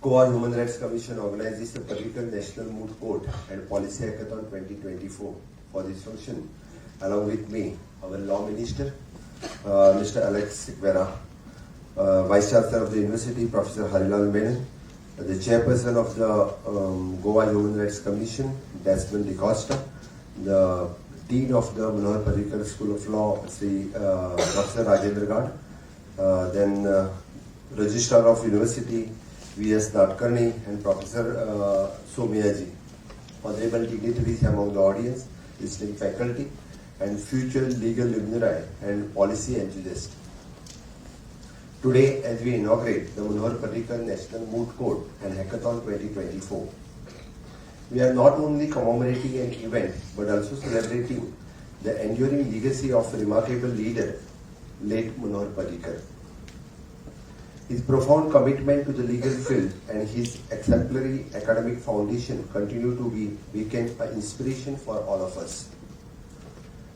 Goa Human Rights Commission organizes the Political National Mood Court and Policy Hackathon 2024. For this function, along with me, our Law Minister, Mr. Alex Sikvera, Vice Chancellor of the University, Professor Harilal Menon, the Chairperson of the Goa Human Rights Commission, Desmond DeCosta, the Dean of the Manohar Parrikar School of Law, Sri Professor Rajendra Gad, then Registrar of University, V.S. Nadkarni, and Professor Somiyaji, honorable dignitaries among the audience, listening faculty, and future legal luminary and policy enthusiasts. Today, as we inaugurate the Manohar Parrikar National Mood Court and Hackathon 2024, we are not only commemorating an event but also celebrating the enduring legacy of a remarkable leader, late Manohar Parrikar. His profound commitment to the legal field and his exemplary academic foundation continue to become an inspiration for all of us.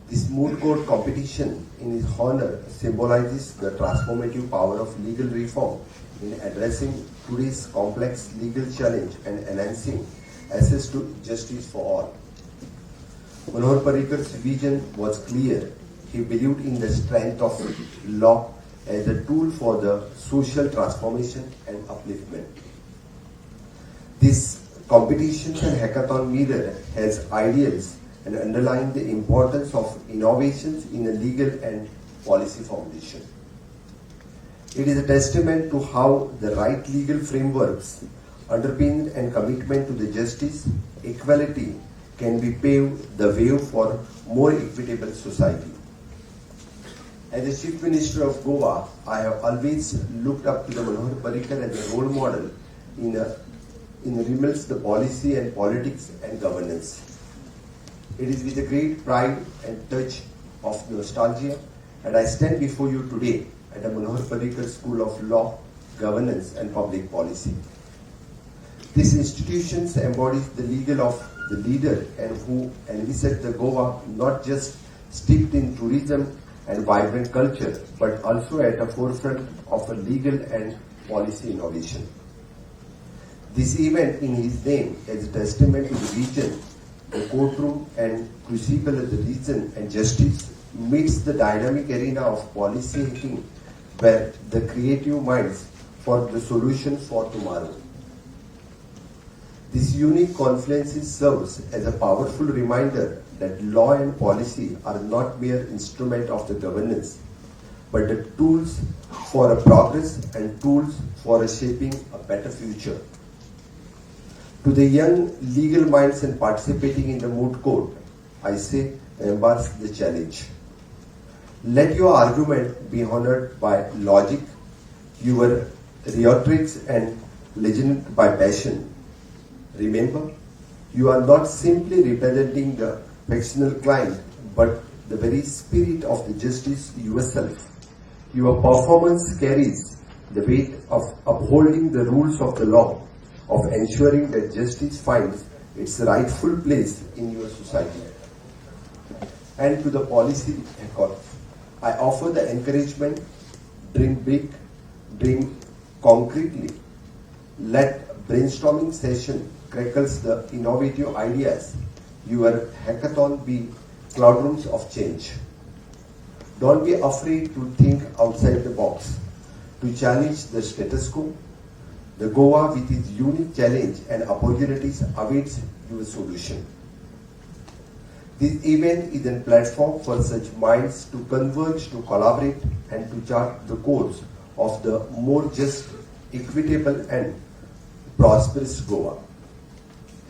This mood court competition in his honor symbolizes the transformative power of legal reform in addressing today's complex legal challenge and enhancing access to justice for all. Manohar Parrikar's vision was clear. He believed in the strength of law as a tool for the social transformation and upliftment. This competition and hackathon mirror has ideals and underline the importance of innovations in a legal and policy foundation. It is a testament to how the right legal frameworks underpinned and commitment to the justice, equality can be paved the way for more equitable society. As the Chief Minister of Goa, I have always looked up to the Manohar Parrikar as a role model in realms the policy and politics and governance. It is with a great pride and touch of nostalgia that I stand before you today at the Manohar Parrikar School of Law, Governance and Public Policy. This institution embodies the legal of the leader and who envisaged the Goa not just steeped in tourism and vibrant culture, but also at the forefront of a legal and policy innovation. This event in his name is a testament to the region, the courtroom and crucible of the reason and justice meets the dynamic arena of policy making where the creative minds for the solution for tomorrow. This unique confluence serves as a powerful reminder that law and policy are not mere instruments of the governance, but the tools for a progress and tools for a shaping a better future. To the young legal minds and participating in the moot court, I say, embrace the challenge. Let your argument be honored by logic, your rhetorics and legend by passion. Remember, you are not simply representing the fictional client, but the very spirit of the justice yourself. Your performance carries the weight of upholding the rules of the law, of ensuring that justice finds its rightful place in your society. And to the policy accord, I offer the encouragement, dream big, dream concretely. Let brainstorming session crackles the innovative ideas. Your hackathon be cloudrooms of change. Don't be afraid to think outside the box, to challenge the status quo. The Goa with its unique challenge and opportunities awaits your solution. This event is a platform for such minds to converge, to collaborate and to chart the course of the more just, equitable and prosperous Goa.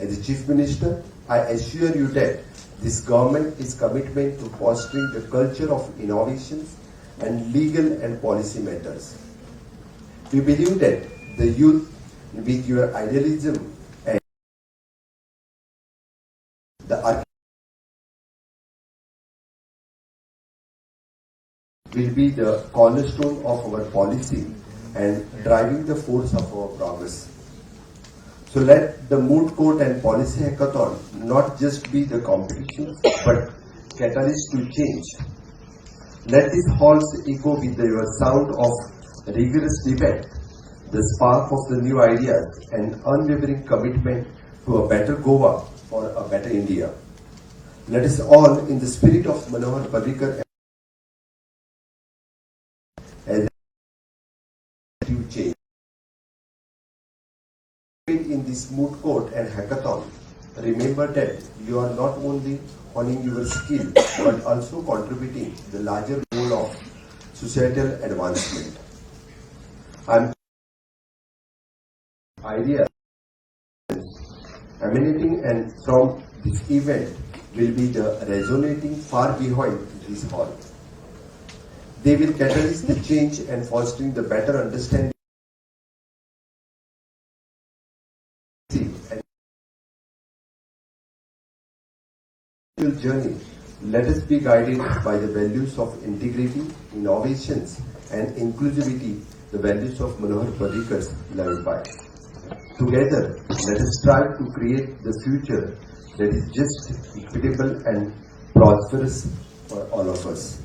As the Chief Minister, I assure you that this government is committed to fostering the culture of innovations and legal and policy matters. We believe that the youth, with your idealism and the will be the cornerstone of our policy and driving the force of our progress. So let the moot court and policy hackathon not just be the competition, but catalyst to change. Let these halls echo with your sound of rigorous debate, the spark of the new ideas and unwavering commitment to a better Goa for a better India. Let us all, in the spirit of Manohar Parrikar, as you change. In this moot court and hackathon, remember that you are not only honing your skill but also contributing to the larger goal of societal advancement. Ideas emanating and from this event will be the resonating far behind this hall. They will catalyze the change and fostering the better understanding and journey. Let us be guided by the values of integrity, innovations and inclusivity, the values of Manohar Parrikar's lullaby. Together, let us strive to create the future that is just, equitable and prosperous for all of us.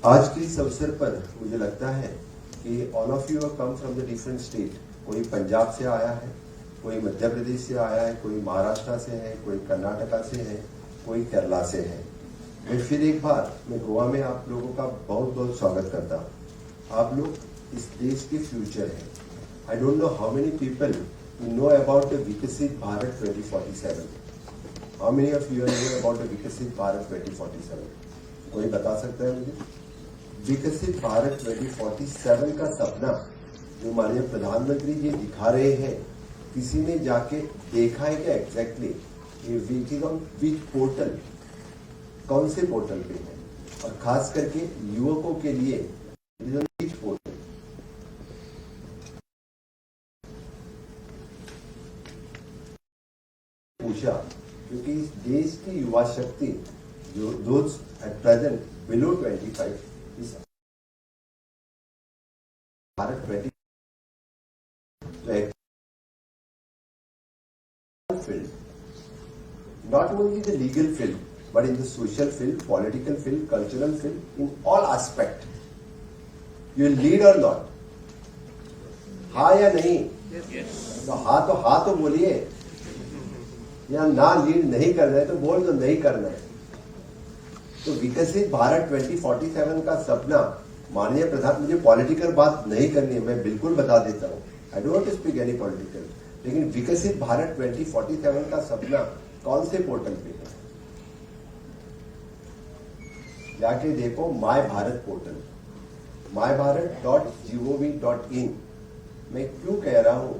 आज के इस अवसर पर मुझे लगता है कि all of you have come from the different state. कोई पंजाब से आया है, कोई मध्य प्रदेश से आया है, कोई महाराष्ट्र से है, कोई कर्नाटका से है, कोई केरला से है। मैं फिर एक बार मैं गोवा में आप लोगों का बहुत बहुत स्वागत करता हूँ। आप लोग इस देश के फ्यूचर हैं। I don't know how many people know about the Vikasit Bharat 2047. How many of you know about the Vikasit Bharat 2047? कोई बता सकता है मुझे? विकसित भारत 2047 का सपना जो माननीय प्रधानमंत्री जी दिखा रहे हैं, किसी ने जाके देखा है क्या एग्जैक्टली? ये वीटिंग ऑन विच पोर्टल, कौन से पोर्टल पे है, और खास करके युवकों के लिए विच पोर्टल? पूछा क्योंकि इस देश की युवा शक्ति जो those at present below 25 is Bharat 20 field, not only the legal field but in the social field, political field, cultural field, in all aspect. You lead or not? हाँ या नहीं? तो हाँ तो बोलिए, या ना लीड नहीं करना है तो बोल दो नहीं करना है। तो विकसित भारत 2047 का सपना माननीय प्रधान, मुझे पॉलिटिकल बात नहीं करनी है, मैं बिल्कुल बता देता हूँ, I don't speak any political, लेकिन विकसित भारत 2047 का सपना कौन से पोर्टल पे है? जाके देखो माय भारत पोर्टल, mybharat.gov.in। मैं क्यों कह रहा हूं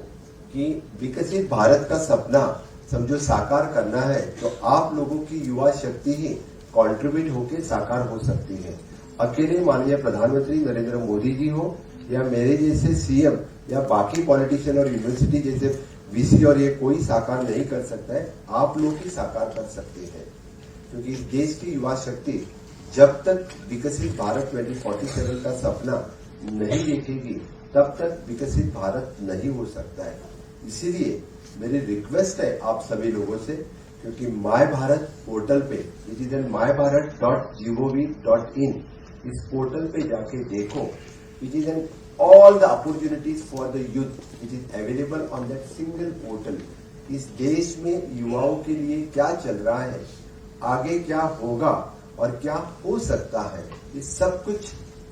कि विकसित भारत का सपना समझो साकार करना है तो आप लोगों की युवा शक्ति ही कंट्रीब्यूट होकर साकार हो सकती है। अकेले माननीय प्रधानमंत्री नरेंद्र मोदी जी हो या मेरे जैसे सीएम या बाकी पॉलिटिशियन और यूनिवर्सिटी जैसे वीसी और ये कोई साकार नहीं कर सकता है, आप लोग ही साकार कर सकते हैं। क्योंकि इस देश की युवा शक्ति जब तक विकसित भारत 2047 का सपना नहीं देखेगी तब तक विकसित भारत नहीं हो सकता है। इसीलिए मेरी रिक्वेस्ट है आप सभी लोगों से, क्योंकि माय भारत पोर्टल पे, विच इज mybharat.gov.in, इस पोर्टल पे जाके देखो, which is an all the opportunities for the youth which is available on that single portal। इस देश में युवाओं के लिए क्या चल रहा है, आगे क्या होगा और क्या हो सकता है, ये सब कुछ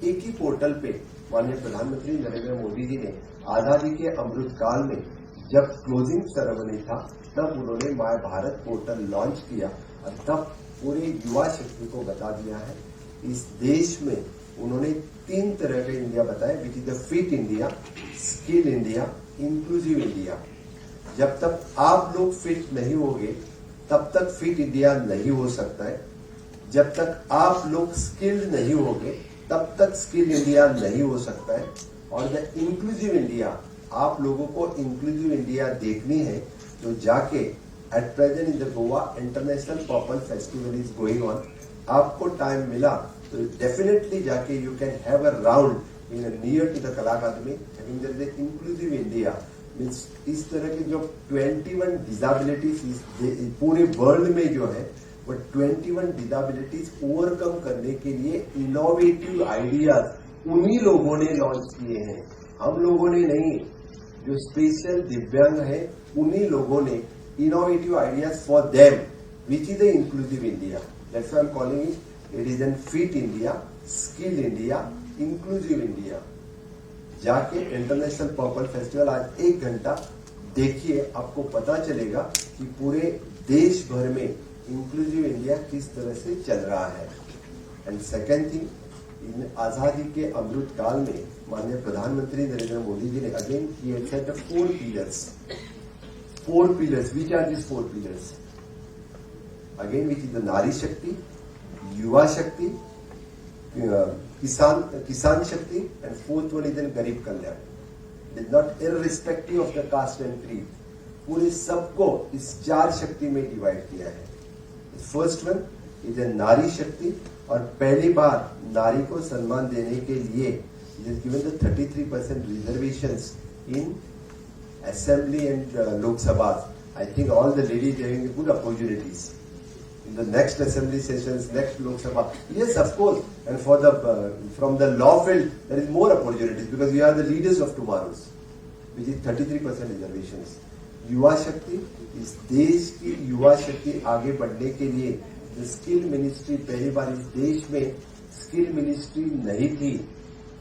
एक ही पोर्टल पे माननीय प्रधानमंत्री नरेंद्र मोदी जी ने आजादी के अमृत काल में जब क्लोजिंग सेरेमनी था तब उन्होंने माय भारत पोर्टल लॉन्च किया और तब पूरे युवा शक्ति को बता दिया है। इस देश में उन्होंने 3 तरह के इंडिया बताए, which is the fit India, skill India, inclusive India. जब तक आप लोग फिट नहीं होंगे तब तक फिट इंडिया नहीं हो सकता है। जब तक आप लोग स्किल्ड नहीं होंगे तब तक स्किल इंडिया नहीं हो सकता है। और द इंक्लूसिव इंडिया, आप लोगों को इंक्लूसिव इंडिया देखनी है तो जाके at present in the Goa international purple festival is going on. आपको टाइम मिला तो डेफिनेटली जाके you can have a round in near to the Kala Academy having the inclusive India. Means इस तरह की जो 21 डिसेबिलिटीज पूरे वर्ल्ड में जो है वो 21 डिसेबिलिटीज ओवरकम करने के लिए इनोवेटिव आइडियाज उन्हीं लोगों ने लॉन्च किए हैं। हम लोगों ने नहीं, जो स्पेशल दिव्यांग है उन्हीं लोगों ने innovative ideas for them, which is the inclusive India. That's why I am calling it is an fit India, skill India, inclusive India. जाके इंटरनेशनल पर्पल फेस्टिवल आज 1 घंटा देखिए, आपको पता चलेगा कि पूरे देश भर में इंक्लूसिव इंडिया किस तरह से चल रहा है. एंड सेकेंड थिंग, इन आजादी के अमृत काल में माननीय प्रधानमंत्री नरेंद्र मोदी जी ने again created 4 pillars. 4 pillars. Which are these 4 pillars? Again, which is the Nari Shakti, Yuva Shakti, Kisan Shakti, and 4th one is the Garib Kalyan. It is not irrespective of the caste and creed. पूरे सबको इस 4 शक्ति में divide किया है. First one is a नारी शक्ति, और पहली बार नारी को सम्मान देने के लिए it is given the 33% reservations in assembly and Lok Sabha. I think all the ladies having good opportunities in the next assembly sessions, next Lok Sabha. Yes, of course. And for the from the law field, there is more opportunities because we are the leaders of tomorrow's, which is 33% reservations. युवा शक्ति, इस देश की युवा शक्ति आगे बढ़ने के लिए स्किल मिनिस्ट्री, पहली बार इस देश में स्किल मिनिस्ट्री नहीं थी.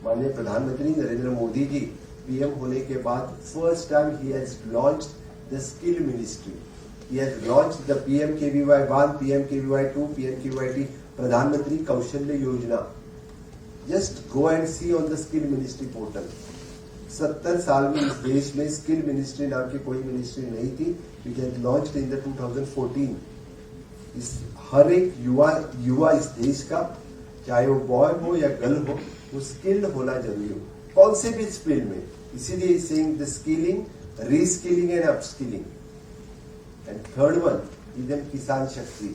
माननीय प्रधानमंत्री नरेंद्र मोदी जी पीएम होने के बाद first time he has launched the skill ministry. He has launched the PMKVY 1, PMKVY 2, PMKVY प्रधानमंत्री कौशल्य योजना. Just go and see on the skill ministry portal. 70 साल में इस देश में स्किल मिनिस्ट्री नाम की कोई मिनिस्ट्री नहीं थी. It has launched in the 2014. इस हर एक युवा इस देश का, चाहे वो बॉय हो या गर्ल हो, वो स्किल्ड होना जरूरी हो, कौन से भी फील्ड में. इसीलिए saying the skilling, reskilling and upskilling. And third one is an किसान शक्ति.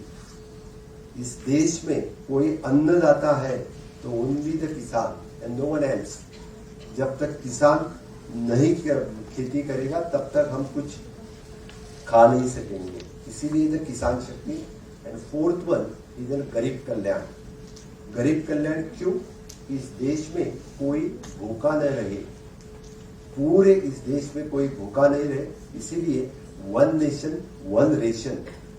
इस देश में कोई अन्नदाता है तो ओनली द किसान एंड नो वन एल्स. जब तक किसान नहीं खेती करेगा तब तक हम कुछ खा नहीं सकेंगे. इसीलिए द किसान शक्ति. And fourth one is an गरीब कल्याण. गरीब कल्याण क्यों? इस देश में कोई भूखा न रहे, पूरे इस देश में कोई भूखा नहीं रहे. इसीलिए one nation, one ration,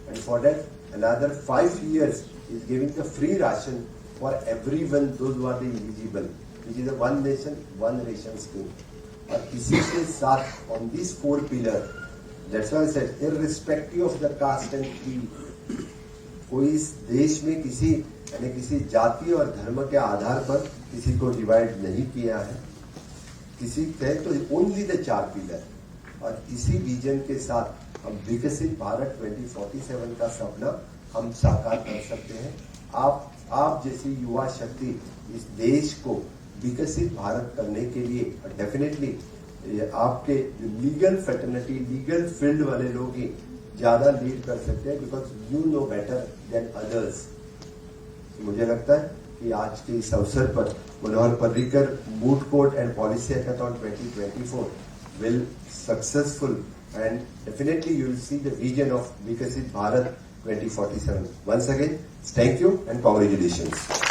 and for that another 5 years is giving the free ration for everyone, those who are the eligible, which is a one nation, one ration scheme. और इसी के साथ on these 4 pillars, that's why I said irrespective of the caste and creed, कोई इस देश में किसी जाति और धर्म के आधार पर किसी को डिवाइड नहीं किया है. किसी कहे तो ओनली द 4 पिलर. और इसी विजन के साथ हम विकसित भारत 2047 का सपना हम साकार कर सकते हैं. आप जैसी युवा शक्ति इस देश को विकसित भारत करने के लिए डेफिनेटली आपके लीगल फ्रेटर्निटी, लीगल फील्ड वाले लोग ही ज्यादा लीड कर सकते हैं, because you know better than others. मुझे लगता है कि आज के इस अवसर पर Manohar Parrikar moot court and policy hackathon 2024 will successful, and definitely you will see the vision of Vikasit Bharat 2047. Once again, thank you and congratulations.